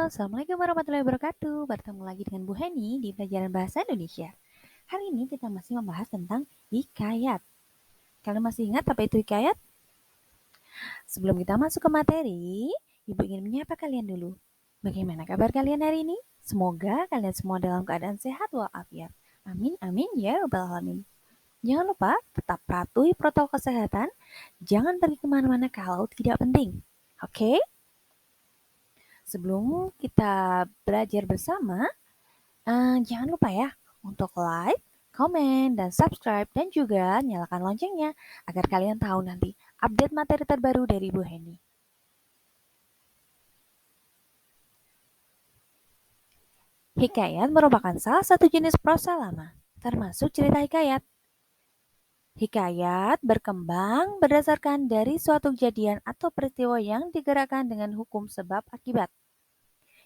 Assalamualaikum warahmatullahi wabarakatuh. Bertemu lagi dengan Bu Heni di pelajaran Bahasa Indonesia. Hari ini kita masih membahas tentang hikayat. Kalian masih ingat apa itu hikayat? Sebelum kita masuk ke materi, Ibu ingin menyapa kalian dulu. Bagaimana kabar kalian hari ini? Semoga kalian semua dalam keadaan sehat walafiat. Amin, amin ya rabbal alamin. Jangan lupa tetap patuhi protokol kesehatan. Jangan pergi kemana-mana kalau tidak penting. Oke? Sebelum kita belajar bersama, jangan lupa ya untuk like, komen, dan subscribe, dan juga nyalakan loncengnya agar kalian tahu nanti update materi terbaru dari Bu Heni. Hikayat merupakan salah satu jenis prosa lama, termasuk cerita hikayat. Hikayat berkembang berdasarkan dari suatu kejadian atau peristiwa yang digerakkan dengan hukum sebab akibat.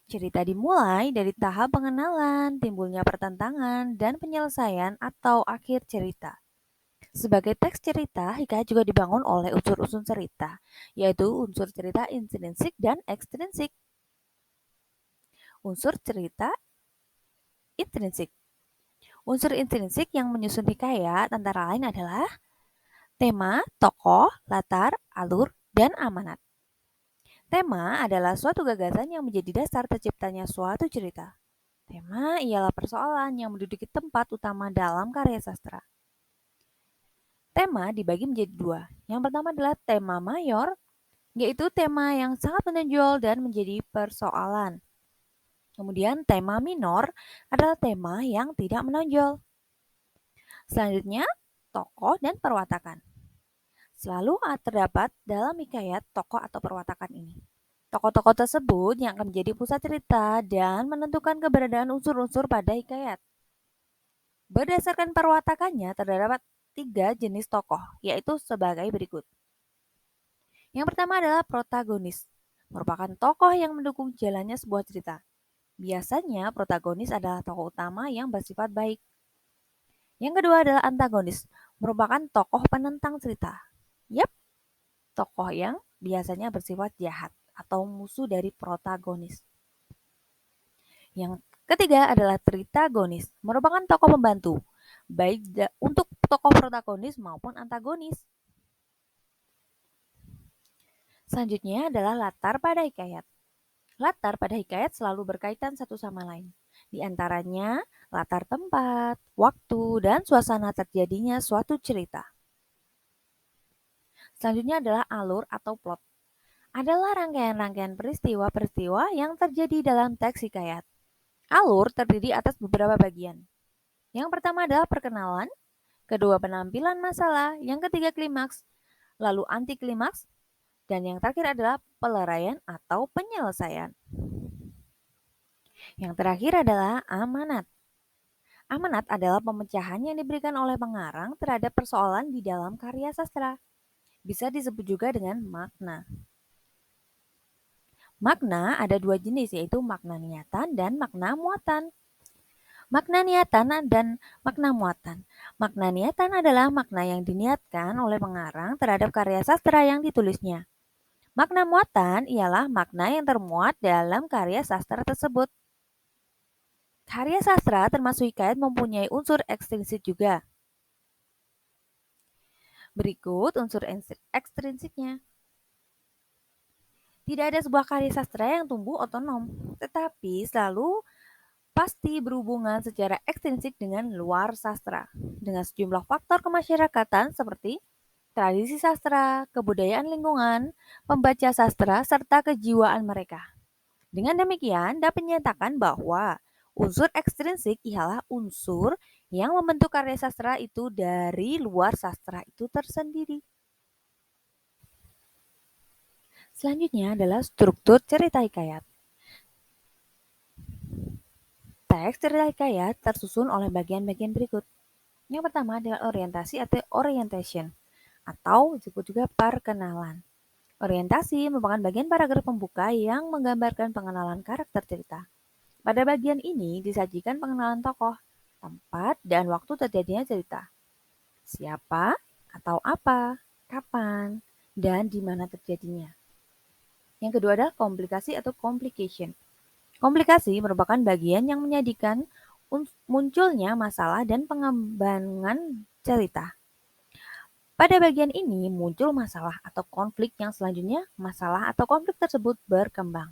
Cerita dimulai dari tahap pengenalan, timbulnya pertentangan, dan penyelesaian atau akhir cerita. Sebagai teks cerita, hikayat juga dibangun oleh unsur-unsur cerita, yaitu unsur cerita intrinsik dan ekstrinsik. Unsur cerita intrinsik. Unsur intrinsik yang menyusun hikayat antara lain adalah tema, tokoh, latar, alur, dan amanat. Tema adalah suatu gagasan yang menjadi dasar terciptanya suatu cerita. Tema ialah persoalan yang menduduki tempat utama dalam karya sastra. Tema dibagi menjadi dua. Yang pertama adalah tema mayor, yaitu tema yang sangat menonjol dan menjadi persoalan. Kemudian tema minor adalah tema yang tidak menonjol. Selanjutnya, tokoh dan perwatakan. Selalu terdapat dalam hikayat tokoh atau perwatakan ini. Tokoh-tokoh tersebut yang akan menjadi pusat cerita dan menentukan keberadaan unsur-unsur pada hikayat. Berdasarkan perwatakannya terdapat 3 jenis tokoh, yaitu sebagai berikut. Yang pertama adalah protagonis, merupakan tokoh yang mendukung jalannya sebuah cerita. Biasanya protagonis adalah tokoh utama yang bersifat baik. Yang kedua adalah antagonis, merupakan tokoh penentang cerita. Yap, tokoh yang biasanya bersifat jahat atau musuh dari protagonis. Yang ketiga adalah tritagonis, merupakan tokoh pembantu, baik untuk tokoh protagonis maupun antagonis. Selanjutnya adalah latar pada hikayat. Latar pada hikayat selalu berkaitan satu sama lain. Di antaranya latar tempat, waktu, dan suasana terjadinya suatu cerita. Selanjutnya adalah alur atau plot. Adalah rangkaian-rangkaian peristiwa-peristiwa yang terjadi dalam teks hikayat. Alur terdiri atas beberapa bagian. Yang pertama adalah perkenalan, kedua penampilan masalah, yang ketiga klimaks, lalu anti klimaks, dan yang terakhir adalah peleraian atau penyelesaian. Yang terakhir adalah amanat. Amanat adalah pemecahan yang diberikan oleh pengarang terhadap persoalan di dalam karya sastra. Bisa disebut juga dengan makna. Makna ada dua jenis, yaitu makna niatan dan makna muatan. Makna niatan dan makna muatan. Makna niatan adalah makna yang diniatkan oleh pengarang terhadap karya sastra yang ditulisnya. Makna muatan ialah makna yang termuat dalam karya sastra tersebut. Karya sastra termasuk hikayat mempunyai unsur ekstrinsik juga. Berikut unsur ekstrinsiknya. Tidak ada sebuah karya sastra yang tumbuh otonom, tetapi selalu pasti berhubungan secara ekstrinsik dengan luar sastra, dengan sejumlah faktor kemasyarakatan seperti tradisi sastra, kebudayaan lingkungan, pembaca sastra, serta kejiwaan mereka. Dengan demikian, dapat dinyatakan bahwa unsur ekstrinsik ialah unsur yang membentuk karya sastra itu dari luar sastra itu tersendiri. Selanjutnya adalah struktur cerita hikayat. Teks cerita hikayat tersusun oleh bagian-bagian berikut. Yang pertama adalah orientasi atau orientation, atau disebut juga perkenalan. Orientasi merupakan bagian paragraf pembuka yang menggambarkan pengenalan karakter cerita. Pada bagian ini disajikan pengenalan tokoh, tempat, dan waktu terjadinya cerita. Siapa atau apa, kapan, dan di mana terjadinya. Yang kedua adalah komplikasi atau complication. Komplikasi merupakan bagian yang menjadikan munculnya masalah dan pengembangan cerita. Pada bagian ini muncul masalah atau konflik yang selanjutnya masalah atau konflik tersebut berkembang.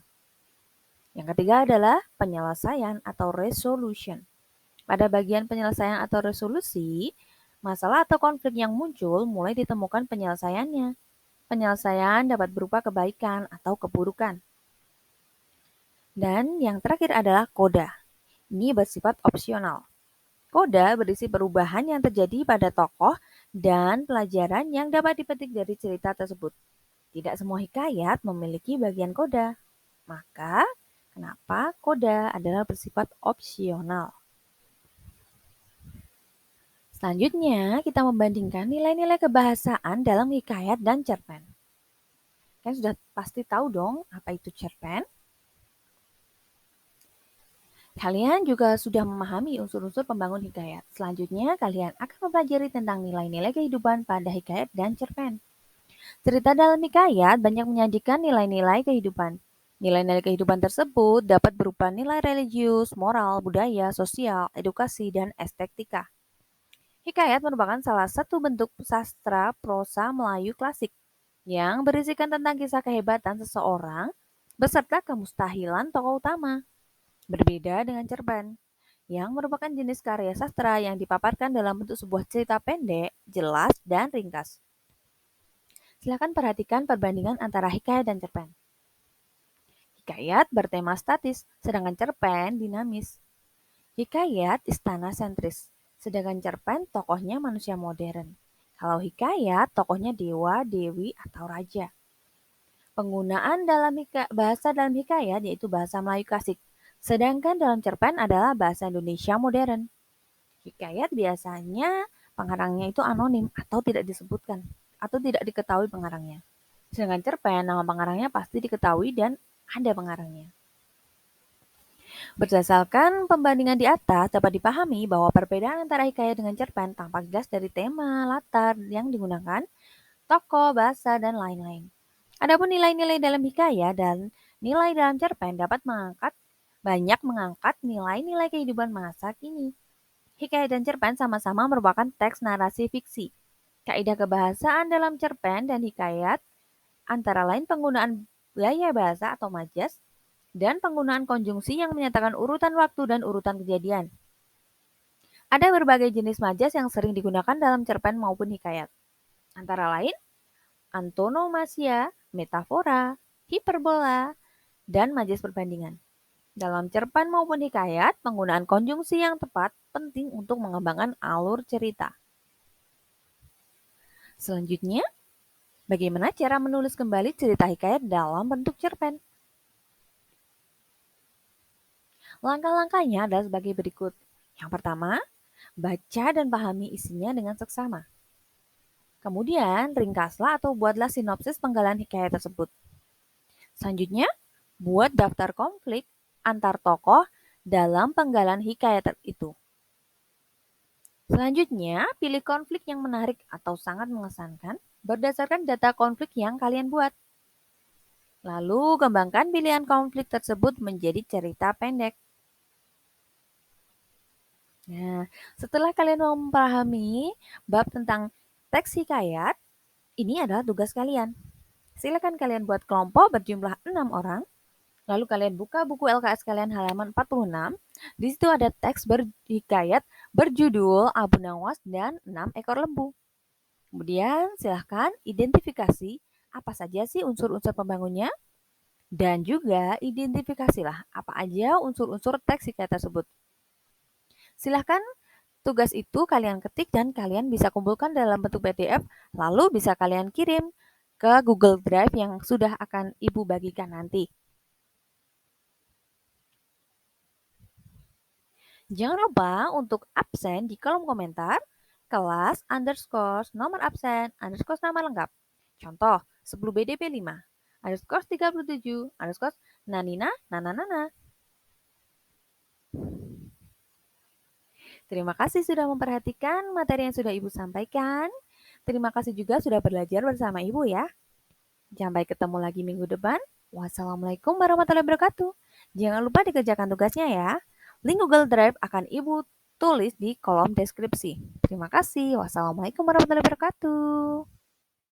Yang ketiga adalah penyelesaian atau resolution. Pada bagian penyelesaian atau resolusi, masalah atau konflik yang muncul mulai ditemukan penyelesaiannya. Penyelesaian dapat berupa kebaikan atau keburukan. Dan yang terakhir adalah koda. Ini bersifat opsional. Koda berisi perubahan yang terjadi pada tokoh dan pelajaran yang dapat dipetik dari cerita tersebut. Tidak semua hikayat memiliki bagian koda. Maka, kenapa koda adalah bersifat opsional? Selanjutnya, kita membandingkan nilai-nilai kebahasaan dalam hikayat dan cerpen. Kan sudah pasti tahu dong apa itu cerpen? Kalian juga sudah memahami unsur-unsur pembangun hikayat. Selanjutnya, kalian akan mempelajari tentang nilai-nilai kehidupan pada hikayat dan cerpen. Cerita dalam hikayat banyak menyajikan nilai-nilai kehidupan. Nilai-nilai kehidupan tersebut dapat berupa nilai religius, moral, budaya, sosial, edukasi, dan estetika. Hikayat merupakan salah satu bentuk sastra prosa Melayu klasik yang berisikan tentang kisah kehebatan seseorang beserta kemustahilan tokoh utama. Berbeda dengan cerpen, yang merupakan jenis karya sastra yang dipaparkan dalam bentuk sebuah cerita pendek, jelas, dan ringkas. Silakan perhatikan perbandingan antara hikayat dan cerpen. Hikayat bertema statis, sedangkan cerpen dinamis. Hikayat istana sentris, sedangkan cerpen tokohnya manusia modern. Kalau hikayat, tokohnya dewa, dewi, atau raja. Penggunaan dalam bahasa dalam hikayat yaitu bahasa Melayu klasik, sedangkan dalam cerpen adalah bahasa Indonesia modern. Hikayat biasanya pengarangnya itu anonim atau tidak disebutkan atau tidak diketahui pengarangnya. Sedangkan cerpen nama pengarangnya pasti diketahui dan ada pengarangnya. Berdasarkan pembandingan di atas dapat dipahami bahwa perbedaan antara hikayat dengan cerpen tampak jelas dari tema, latar yang digunakan, tokoh, bahasa, dan lain-lain. Adapun nilai-nilai dalam hikayat dan nilai dalam cerpen dapat banyak mengangkat nilai-nilai kehidupan masa kini. Hikayat dan cerpen sama-sama merupakan teks narasi fiksi. Kaidah kebahasaan dalam cerpen dan hikayat antara lain penggunaan gaya bahasa atau majas dan penggunaan konjungsi yang menyatakan urutan waktu dan urutan kejadian. Ada berbagai jenis majas yang sering digunakan dalam cerpen maupun hikayat. Antara lain antonomasia, metafora, hiperbola, dan majas perbandingan. Dalam cerpen maupun hikayat, penggunaan konjungsi yang tepat penting untuk mengembangkan alur cerita. Selanjutnya, bagaimana cara menulis kembali cerita hikayat dalam bentuk cerpen? Langkah-langkahnya adalah sebagai berikut. Yang pertama, baca dan pahami isinya dengan seksama. Kemudian, ringkaslah atau buatlah sinopsis penggalan hikayat tersebut. Selanjutnya, buat daftar konflik antar tokoh dalam penggalan hikayat itu. Selanjutnya, pilih konflik yang menarik atau sangat mengesankan berdasarkan data konflik yang kalian buat. Lalu, kembangkan pilihan konflik tersebut menjadi cerita pendek. Nah, setelah kalian memahami bab tentang teks hikayat, ini adalah tugas kalian. Silakan kalian buat kelompok berjumlah 6 orang. Lalu kalian buka buku LKS kalian halaman 46. Di situ ada teks berhikayat berjudul Abu Nawas dan 6 ekor lembu. Kemudian silahkan identifikasi apa saja sih unsur-unsur pembangunnya. Dan juga identifikasilah apa aja unsur-unsur teks hikayat tersebut. Silahkan tugas itu kalian ketik dan kalian bisa kumpulkan dalam bentuk PDF, lalu bisa kalian kirim ke Google Drive yang sudah akan Ibu bagikan nanti. Jangan lupa untuk absen di kolom komentar, kelas underscore nomor absen underscore nama lengkap. Contoh, 10 BDP 5, underscore 37, underscore nanina nananana. Terima kasih sudah memperhatikan materi yang sudah Ibu sampaikan. Terima kasih juga sudah belajar bersama Ibu ya. Sampai ketemu lagi minggu depan. Wassalamualaikum warahmatullahi wabarakatuh. Jangan lupa dikerjakan tugasnya ya. Link Google Drive akan Ibu tulis di kolom deskripsi. Terima kasih. Wassalamualaikum warahmatullahi wabarakatuh.